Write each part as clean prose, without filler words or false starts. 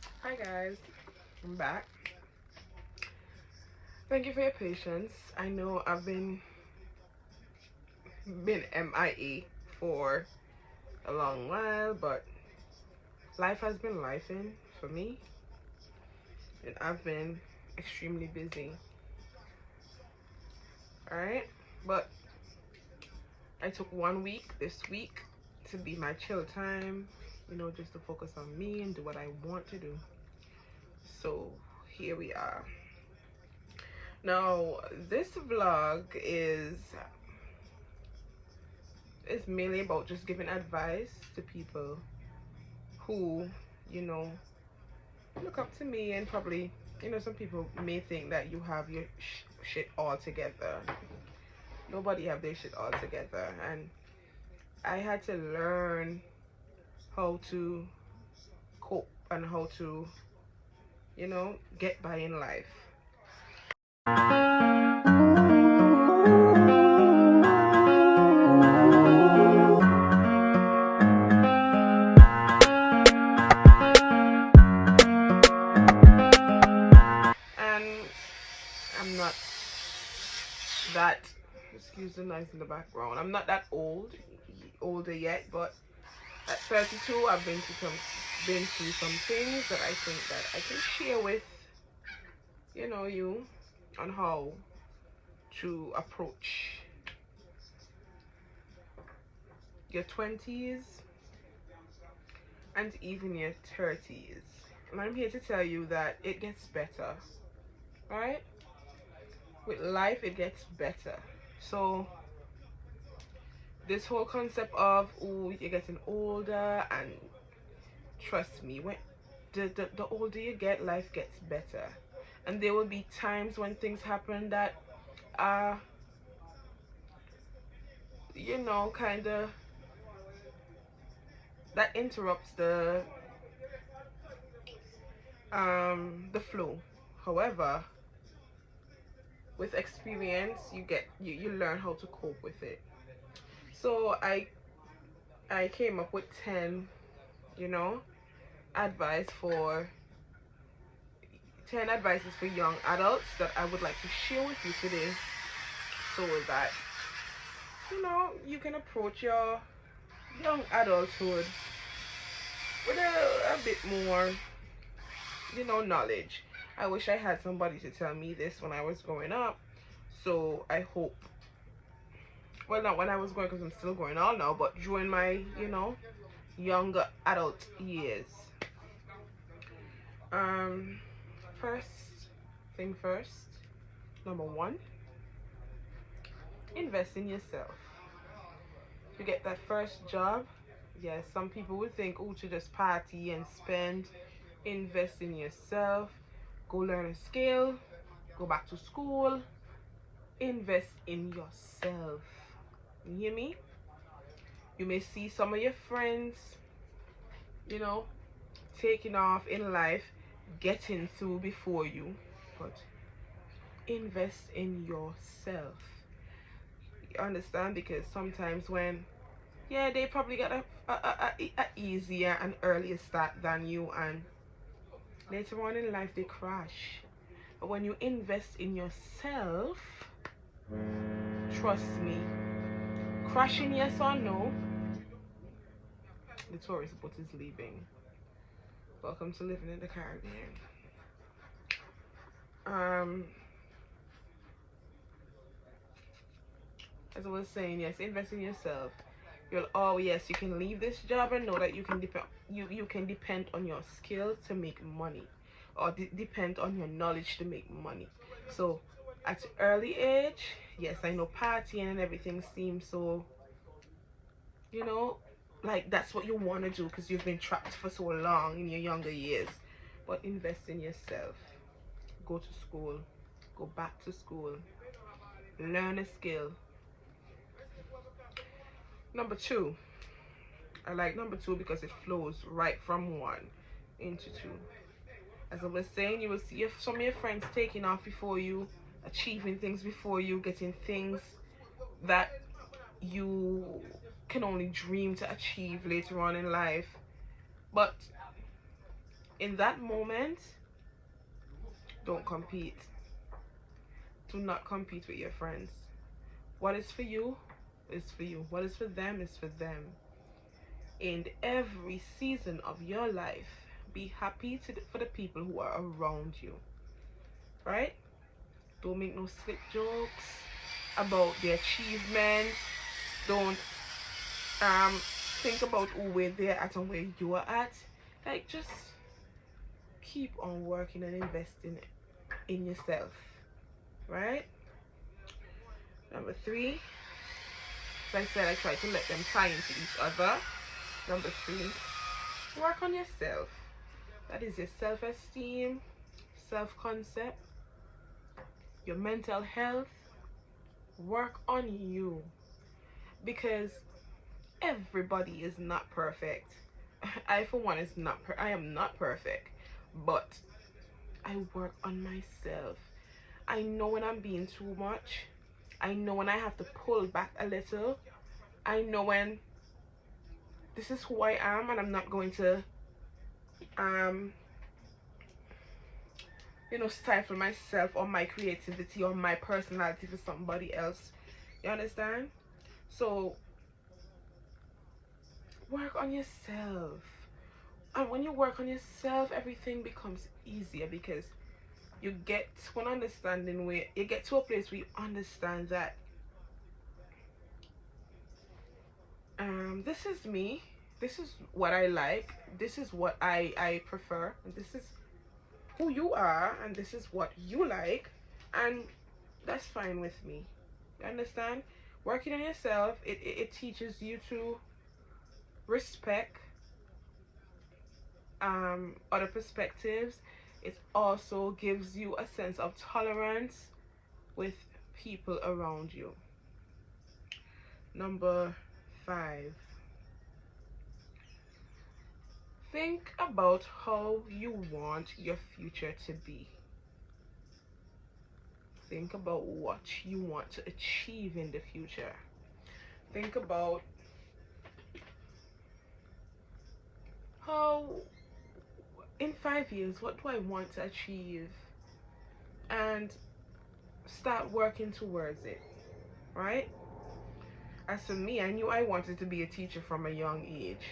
Hi guys, I'm back. Thank you for your patience. I know I've been MIA for a long while, but life has been lifing for me, and I've been extremely busy. All right, but I took 1 week this week to be my chill time. Just to focus on me and do what I want to do. So here we are. Now, this vlog is mainly about just giving advice to people who, you know, look up to me, and probably, some people may think that you have your shit all together. Nobody have their shit all together, and I had to learn how to cope and how to, get by in life. And I'm not that, excuse the noise in the background, I'm not that older yet, but at 32 I've been through some things that I think that I can share with you on how to approach your 20s and even your 30s. And I'm here to tell you that it gets better, right? With life, it gets better. So, this whole concept of, oh, you're getting older, and trust me, when the older you get, life gets better. And there will be times when things happen that are, kind of, that interrupts the flow. However, with experience, you learn how to cope with it. So I came up with 10, you know advice for 10 advices for young adults that I would like to share with you today, so that you can approach your young adulthood with a bit more knowledge. I wish I had somebody to tell me this when I was growing up. So I hope, well, not when I was growing, because I'm still growing on now, but during my younger adult years. um First thing first, number one, invest in yourself. To get that first job, yes, some people would think, oh, to just party and spend. Invest in yourself. Go learn a skill. Go back to school. Invest in yourself. You hear me? You may see some of your friends, you know, taking off in life, getting through before you, but invest in yourself. You understand? Because sometimes when, yeah, they probably got a easier and earlier start than you, and later on in life they crash. But when you invest in yourself, trust me, crashing yes or no, the tourist boat is leaving. Welcome to living in the Caribbean. Um, as I was saying, yes, invest in yourself. Yes, you can leave this job and know that you can depend on your skills to make money, or depend on your knowledge to make money. So at early age, yes, I know partying and everything seems so, you know like that's what you want to do because you've been trapped for so long in your younger years. But invest in yourself. Go to school. Go back to school. Learn a skill. Number two, I like number two because it flows right from one into two. As I was saying, you will see some of your friends taking off before you, achieving things before you, getting things that you can only dream to achieve later on in life. But In that moment, don't compete. Do not compete with your friends. What is for you is for you. What is for them is for them. In every season of your life, be happy for the people who are around you, right? Don't make no slick jokes about the achievements. Don't think about where they're at and where you are at. Like, just keep on working and investing in yourself, right? Number 3, as I said, I try to let them tie into each other. Number 3, work on yourself. That is your self-esteem, self-concept, your mental health. Work on you, because everybody is not perfect. I for one I am not perfect, but I work on myself. I know when I'm being too much. I know when I have to pull back a little. I know when this is who I am and I'm not going to stifle myself or my creativity or my personality for somebody else. You understand? So work on yourself. And when you work on yourself, everything becomes easier, because you get to an understanding where you get to a place where you understand that this is me, this is what I like, this is what I prefer, and this is who you are, and this is what you like, and that's fine with me. You understand? Working on yourself, it teaches you to respect other perspectives. It also gives you a sense of tolerance with people around you. Number 5, think about how you want your future to be. Think about what you want to achieve in the future. Think about how, in 5 years, what do I want to achieve? And start working towards it, right? As for me, I knew I wanted to be a teacher from a young age,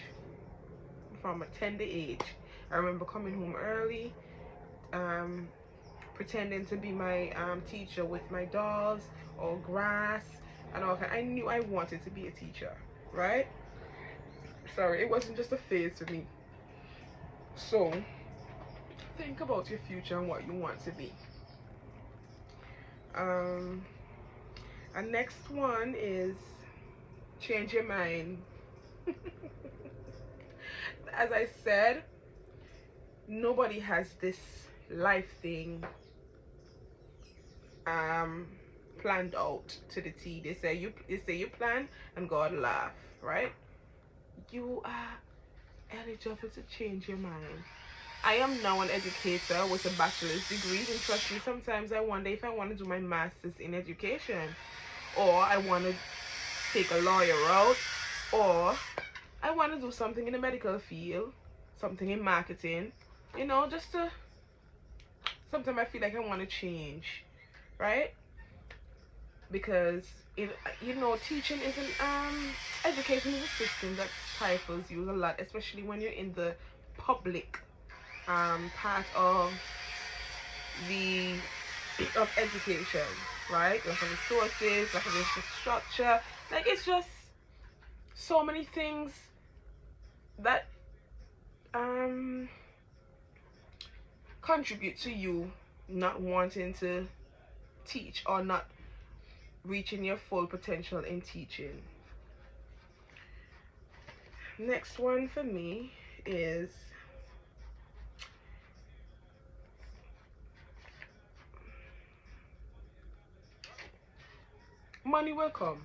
from a tender age. I remember coming home early, pretending to be my teacher with my dolls or grass and all that. I knew I wanted to be a teacher, right? Sorry, it wasn't just a phase for me. So think about your future and what you want to be. And next one is change your mind. As I said, nobody has this life thing planned out to the T. They say you plan and God laugh, right? You are eligible to change your mind. I am now an educator with a bachelor's degree, and trust me, sometimes I wonder if I want to do my master's in education, or I want to take a lawyer route, or I want to do something in the medical field, something in marketing, just to, sometimes I feel like I want to change, right? Because teaching isn't education is a system that stifles you a lot, especially when you're in the public part of education, right? Lack of resources, lack of infrastructure. Like, it's just so many things that contribute to you not wanting to teach or not reaching your full potential in teaching. Next one for me is money will come.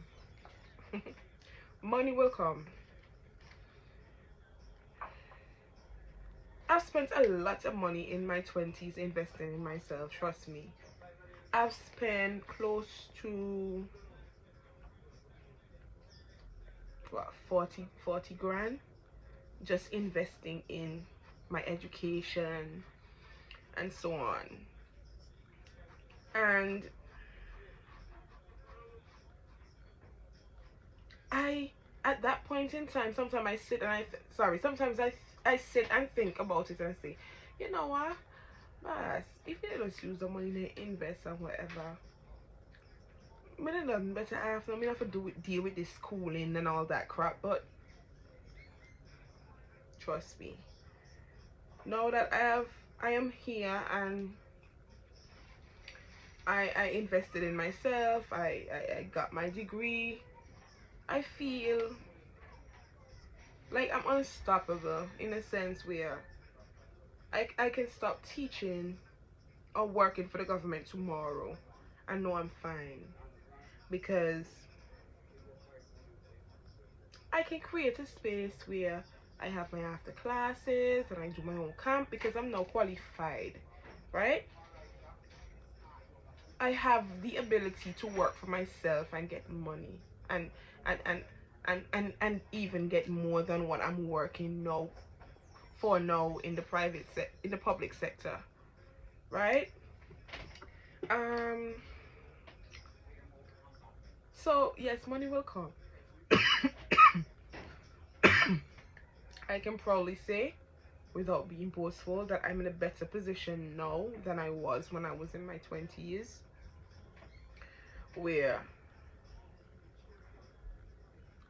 Money will come. I've spent a lot of money in my 20s investing in myself, trust me. I've spent close to what, 40 grand just investing in my education, and so on. And I, at that point in time, sometimes I sit and sometimes I sit and think about it and say, you know what, Mas, if you just use the money to invest and whatever, I don't nothing better after. I mean, I have to deal with this schooling and all that crap, but trust me, now that I am here and I invested in myself, I got my degree, I feel like I'm unstoppable in a sense where I can stop teaching or working for the government tomorrow and know I'm fine, because I can create a space where I have my after classes and I do my own camp because I'm now qualified, right? I have the ability to work for myself and get money and and and and even get more than what I'm working now for now in the in the public sector, right? Um so yes, money will come. I can probably say without being boastful that I'm in a better position now than I was when I was in my 20s, where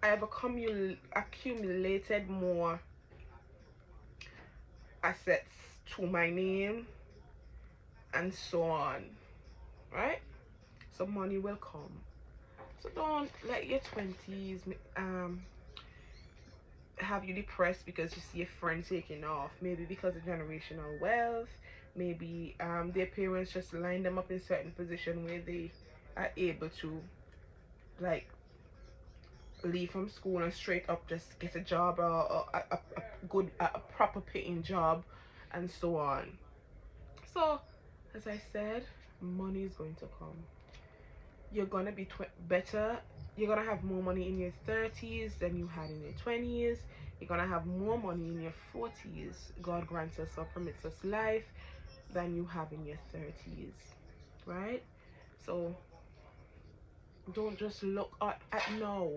I have accumulated more assets to my name and so on, right? So money will come. So don't let your 20s have you depressed because you see a friend taking off, maybe because of generational wealth, maybe their parents just line them up in certain position where they are able to, like, leave from school and straight up just get a job, or a good a proper paying job, and so on. So as I said, money is going to come. You're gonna be better. You're gonna have more money in your 30s than you had in your 20s. You're gonna have more money in your 40s, God grants us or permits us life, than you have in your 30s, right? So don't just look at no.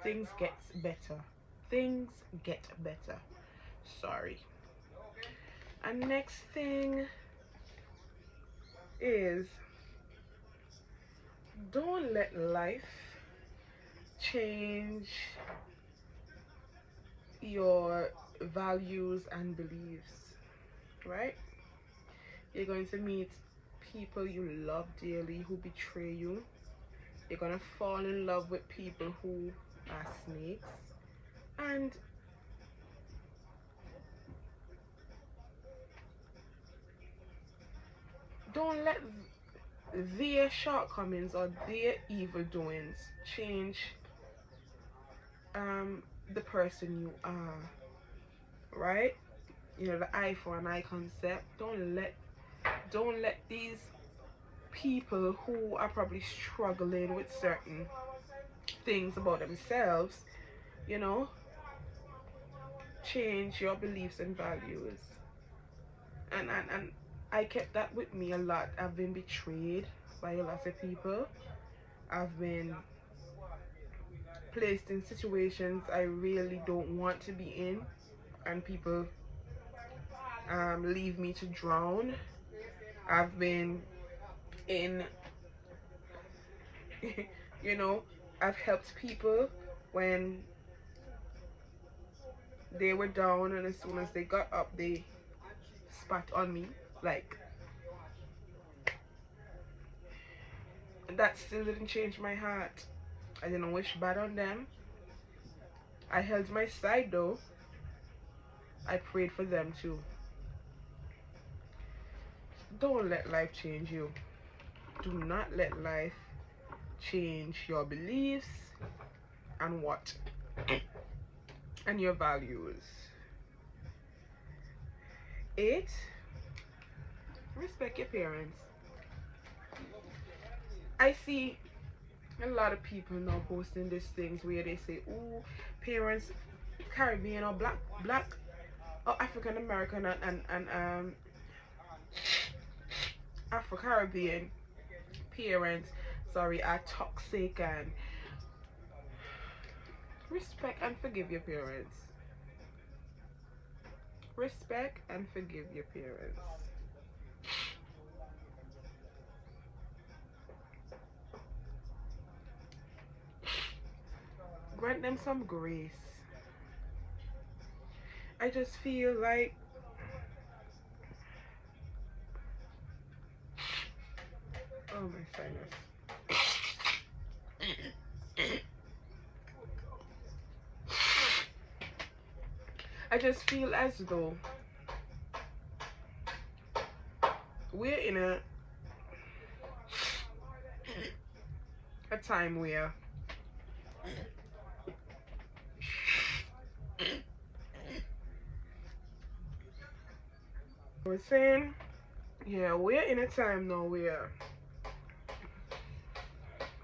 Things get better. Things get better. Sorry. And next thing is, don't let life change your values and beliefs, right? You're going to meet people you love dearly who betray you. You're going to fall in love with people who are snakes. And don't let their shortcomings or their evil doings change the person you are, right? You know, the eye for an eye concept. Don't let these people who are probably struggling with certain things about themselves, you know, change your beliefs and values. And I kept that with me a lot. I've been betrayed by a lot of people. I've been placed in situations I really don't want to be in, and people leave me to drown. I've been in, you know, I've helped people when they were down, and as soon as they got up, they spat on me. Like, that still didn't change my heart. I didn't wish bad on them. I held my side though. I prayed for them too. Don't let life change you. Do not let life change your beliefs and what? And your values. 8. Respect your parents. I see a lot of people now posting these things where they say, "Oh, parents, Caribbean or black African American and Afro Caribbean parents, sorry, are toxic, and respect and forgive your parents. Respect and forgive your parents. Grant them some grace. I just feel like oh my sinus. I just feel as though we're in a time where we're saying, yeah, we're in a time now where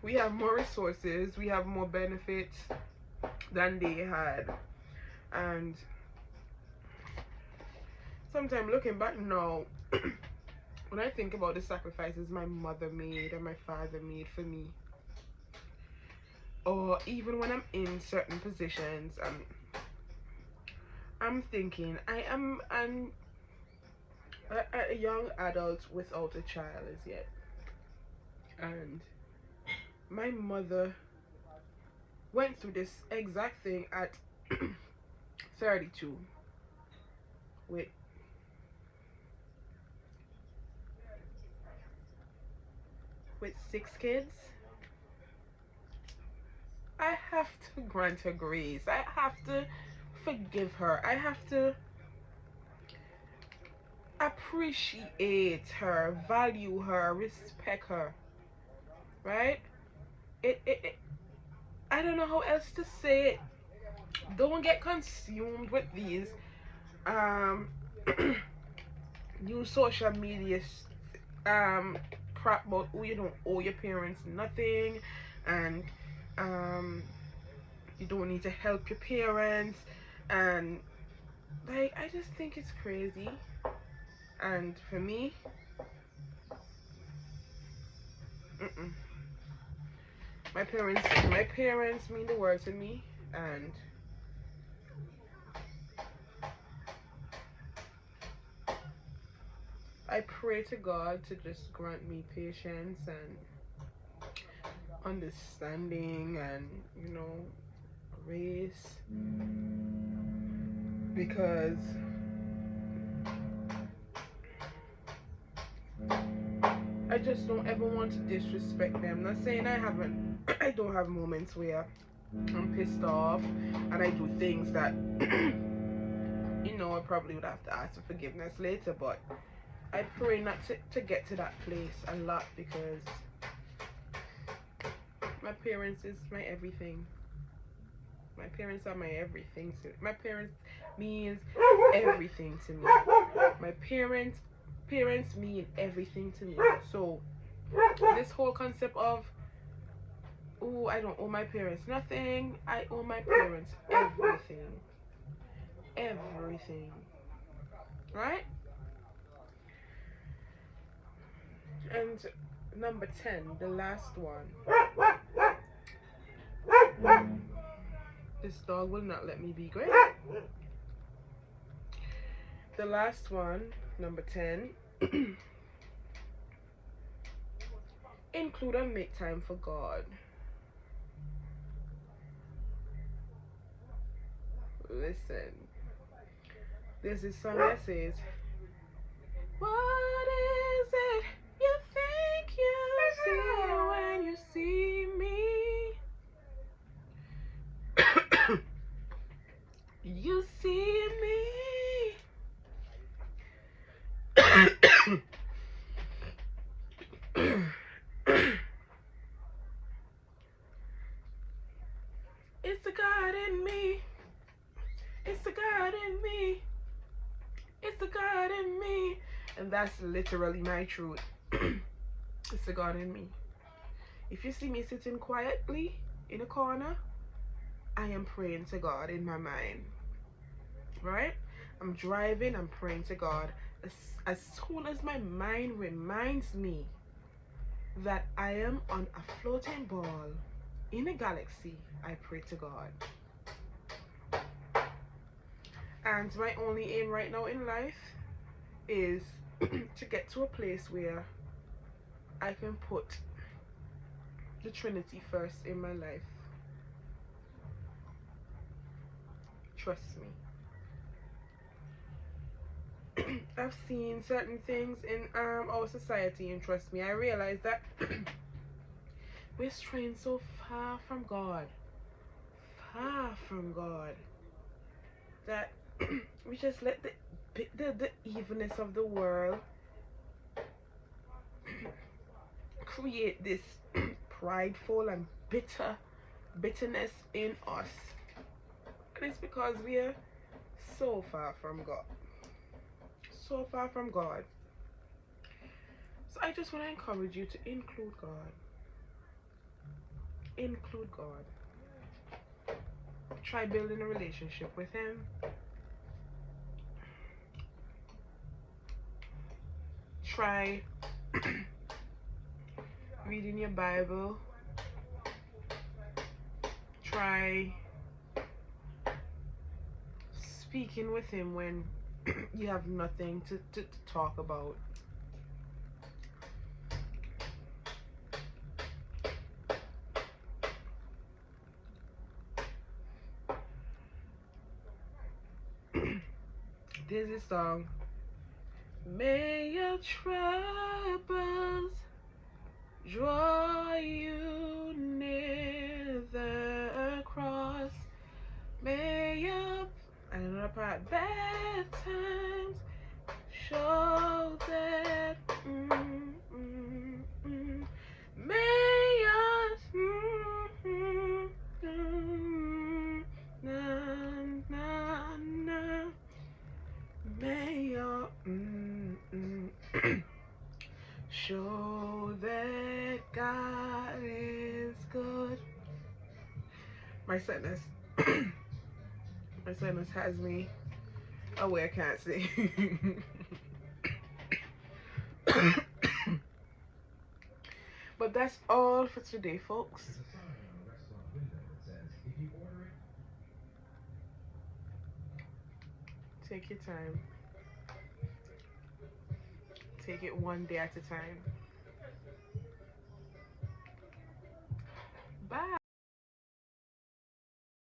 we have more resources, we have more benefits than they had. And sometimes looking back now, when I think about the sacrifices my mother made and my father made for me, or even when I'm in certain positions, I'm thinking I am a young adult without a child as yet, and my mother went through this exact thing at 32 with with 6 kids. I have to grant her grace. I have to forgive her. I have to appreciate her, value her, respect her. Right? It I don't know how else to say it. Don't get consumed with these new social media crap about, oh, you don't owe your parents nothing, and you don't need to help your parents, and like, I just think it's crazy. And for me, my parents mean the world to me, and I pray to God to just grant me patience and understanding and, you know, grace, because I just don't ever want to disrespect them. Not saying I don't have moments where I'm pissed off and I do things that you know, I probably would have to ask for forgiveness later, but I pray not to get to that place a lot, because my parents is my everything. My parents are my everything. My parents means everything to me. My parents mean everything to me. So this whole concept of, oh, I don't owe my parents nothing, I owe my parents everything. Everything. Right? And number 10, the last one. This dog will not let me be great. The last one, number 10. Include and make time for God. Listen. There's this song that says, what is it you think you see when you see me? You see me. It's the God in me. It's the God in me. It's the God in me. And that's literally my truth. It's the God in me. If you see me sitting quietly in a corner, I am praying to God in my mind. Right? I'm driving, I'm praying to God. As soon as my mind reminds me that I am on a floating ball in a galaxy, I pray to God. And my only aim right now in life is to get to a place where I can put the Trinity first in my life. Trust me. I've seen certain things in our society, and trust me, I realize that we're straying so far from God, that we just let the evilness of the world create this prideful and bitterness in us. And it's because we are so far from God. So far from God. So I just want to encourage you to include God. Include God. Try building a relationship with Him. Try reading your Bible. Try speaking with Him when you have nothing to talk about. There's this song. May your troubles draw you near the cross. May your, I don't know the part, bad times show that may your may your show that God is good. My sadness has me away. I can't see. But that's all for today, folks. Take your time. Take it one day at a time. Bye.